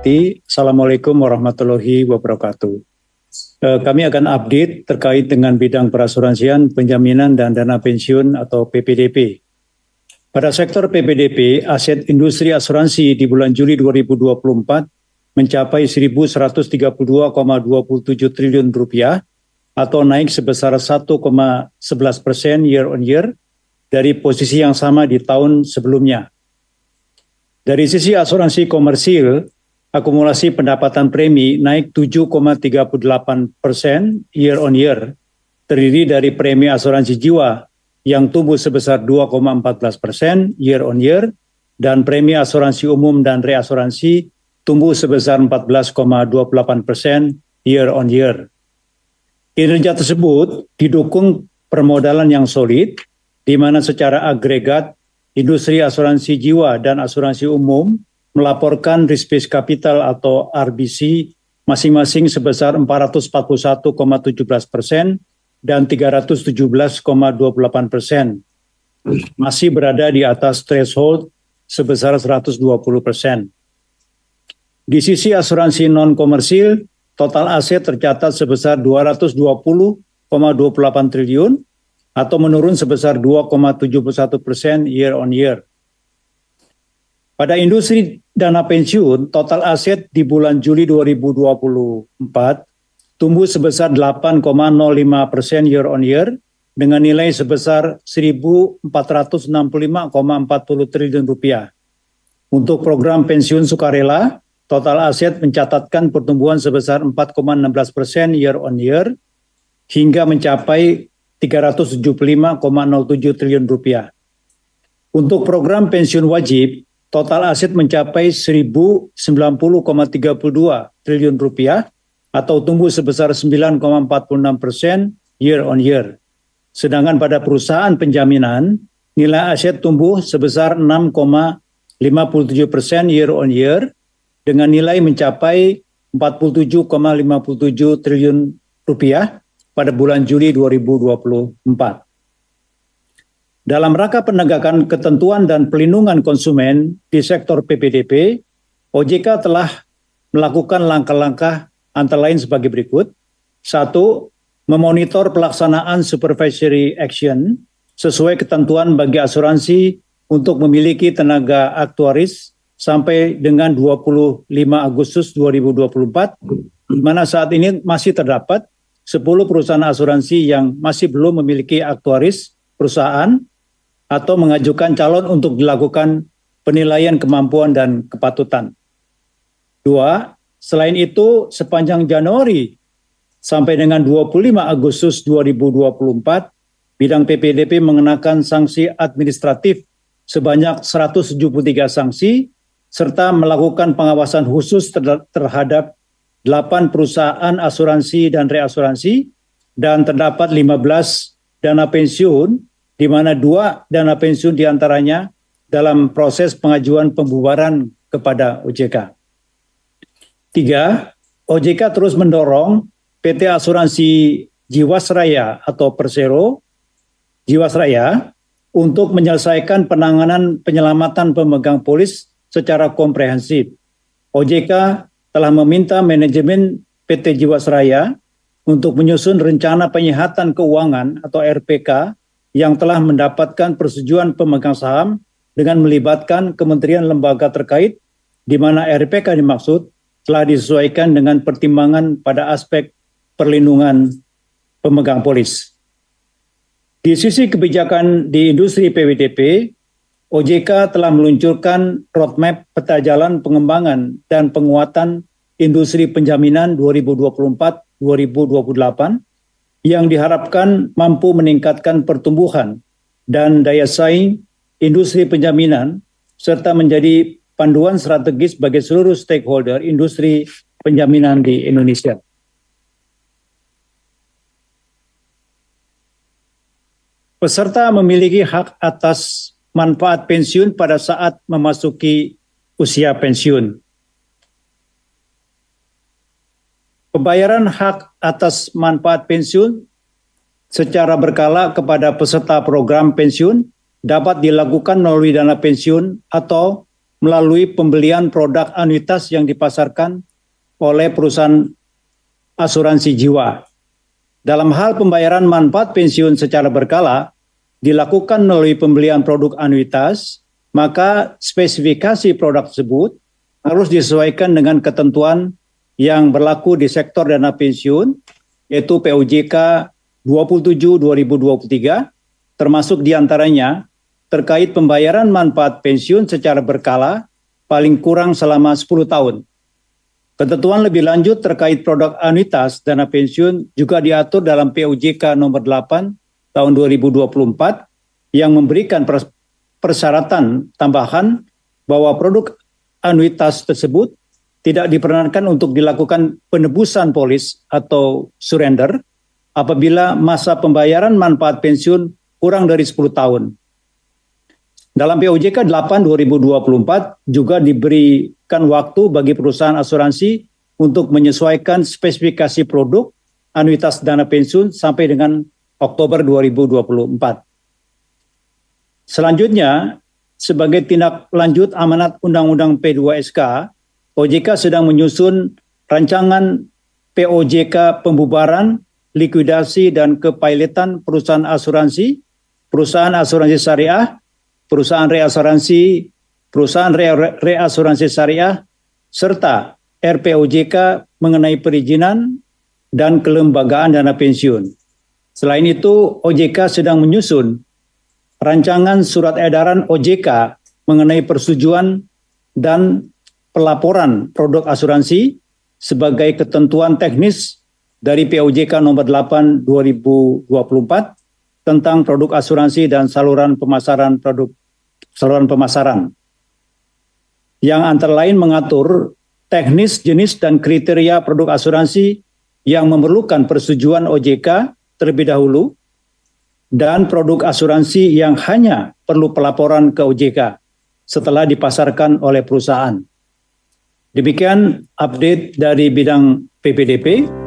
wabarakatuh. Assalamualaikum warahmatullahi wabarakatuh. Kami akan update terkait dengan bidang perasuransian, penjaminan, dan dana pensiun atau PPDP. Pada sektor PPDP, aset industri asuransi di bulan Juli 2024 mencapai 1.132,27 triliun rupiah atau naik sebesar 1,11% year on year dari posisi yang sama di tahun sebelumnya. Dari sisi asuransi komersil, akumulasi pendapatan premi naik 7,38% year on year, terdiri dari premi asuransi jiwa yang tumbuh sebesar 2,14% year on year, dan premi asuransi umum dan reasuransi tumbuh sebesar 14,28% year on year. Kinerja tersebut didukung permodalan yang solid, di mana secara agregat industri asuransi jiwa dan asuransi umum melaporkan risk-based capital atau RBC masing-masing sebesar 441,17% dan 317,28%. Masih berada di atas threshold sebesar 120%. Di sisi asuransi non-komersil, total aset tercatat sebesar 220,28 triliun atau menurun sebesar 2,71% year on year. Pada industri dana pensiun, total aset di bulan Juli 2024 tumbuh sebesar 8,05% year on year dengan nilai sebesar 1.465,40 triliun rupiah. Untuk program pensiun sukarela, total aset mencatatkan pertumbuhan sebesar 4,16% year on year hingga mencapai 375,07 triliun rupiah. Untuk program pensiun wajib, total aset mencapai 1.090,32 triliun rupiah atau tumbuh sebesar 9,46% year on year. Sedangkan pada perusahaan penjaminan, nilai aset tumbuh sebesar 6,57% year on year dengan nilai mencapai 47,57 triliun rupiah pada bulan Juli 2024. Dalam rangka penegakan ketentuan dan pelindungan konsumen di sektor PPDP, OJK telah melakukan langkah-langkah antara lain sebagai berikut. 1. Memonitor pelaksanaan supervisory action sesuai ketentuan bagi asuransi untuk memiliki tenaga aktuaris sampai dengan 25 Agustus 2024, di mana saat ini masih terdapat 10 perusahaan asuransi yang masih belum memiliki aktuaris perusahaan atau mengajukan calon untuk dilakukan penilaian kemampuan dan kepatutan. 2. Selain itu, sepanjang Januari sampai dengan 25 Agustus 2024, bidang PPDP mengenakan sanksi administratif sebanyak 173 sanksi, serta melakukan pengawasan khusus terhadap 8 perusahaan asuransi dan reasuransi, dan terdapat 15 dana pensiun, di mana 2 dana pensiun diantaranya dalam proses pengajuan pembubaran kepada OJK. 3. OJK terus mendorong PT Asuransi Jiwasraya atau Persero Jiwasraya untuk menyelesaikan penanganan penyelamatan pemegang polis secara komprehensif. OJK telah meminta manajemen PT Jiwasraya untuk menyusun rencana penyihatan keuangan atau RPK yang telah mendapatkan persetujuan pemegang saham dengan melibatkan kementerian lembaga terkait, di mana RPK dimaksud telah disesuaikan dengan pertimbangan pada aspek perlindungan pemegang polis. Di sisi kebijakan di industri PPDP, OJK telah meluncurkan roadmap peta jalan pengembangan dan penguatan industri penjaminan 2024-2028 yang diharapkan mampu meningkatkan pertumbuhan dan daya saing industri penjaminan serta menjadi panduan strategis bagi seluruh stakeholder industri penjaminan di Indonesia. Peserta memiliki hak atas manfaat pensiun pada saat memasuki usia pensiun. Pembayaran hak atas manfaat pensiun secara berkala kepada peserta program pensiun dapat dilakukan melalui dana pensiun atau melalui pembelian produk anuitas yang dipasarkan oleh perusahaan asuransi jiwa. Dalam hal pembayaran manfaat pensiun secara berkala dilakukan melalui pembelian produk anuitas, maka spesifikasi produk tersebut harus disesuaikan dengan ketentuan yang berlaku di sektor dana pensiun, yaitu POJK 27/2023, termasuk diantaranya terkait pembayaran manfaat pensiun secara berkala paling kurang selama 10 tahun. Ketentuan lebih lanjut terkait produk anuitas dana pensiun juga diatur dalam POJK nomor 8 tahun 2024 yang memberikan persyaratan tambahan bahwa produk anuitas tersebut tidak diperkenankan untuk dilakukan penebusan polis atau surrender apabila masa pembayaran manfaat pensiun kurang dari 10 tahun. Dalam POJK 8 2024 juga diberikan waktu bagi perusahaan asuransi untuk menyesuaikan spesifikasi produk anuitas dana pensiun sampai dengan Oktober 2024. Selanjutnya, sebagai tindak lanjut amanat Undang-Undang P2SK, OJK sedang menyusun rancangan POJK pembubaran, likuidasi, dan kepilotan perusahaan asuransi syariah, perusahaan reasuransi syariah, serta RPOJK mengenai perizinan dan kelembagaan dana pensiun. Selain itu, OJK sedang menyusun rancangan surat edaran OJK mengenai persetujuan dan pelaporan produk asuransi sebagai ketentuan teknis dari POJK nomor 8 2024 tentang produk asuransi dan saluran pemasaran yang antara lain mengatur teknis, jenis, dan kriteria produk asuransi yang memerlukan persetujuan OJK terlebih dahulu dan produk asuransi yang hanya perlu pelaporan ke OJK setelah dipasarkan oleh perusahaan. Demikian update dari bidang PPDP.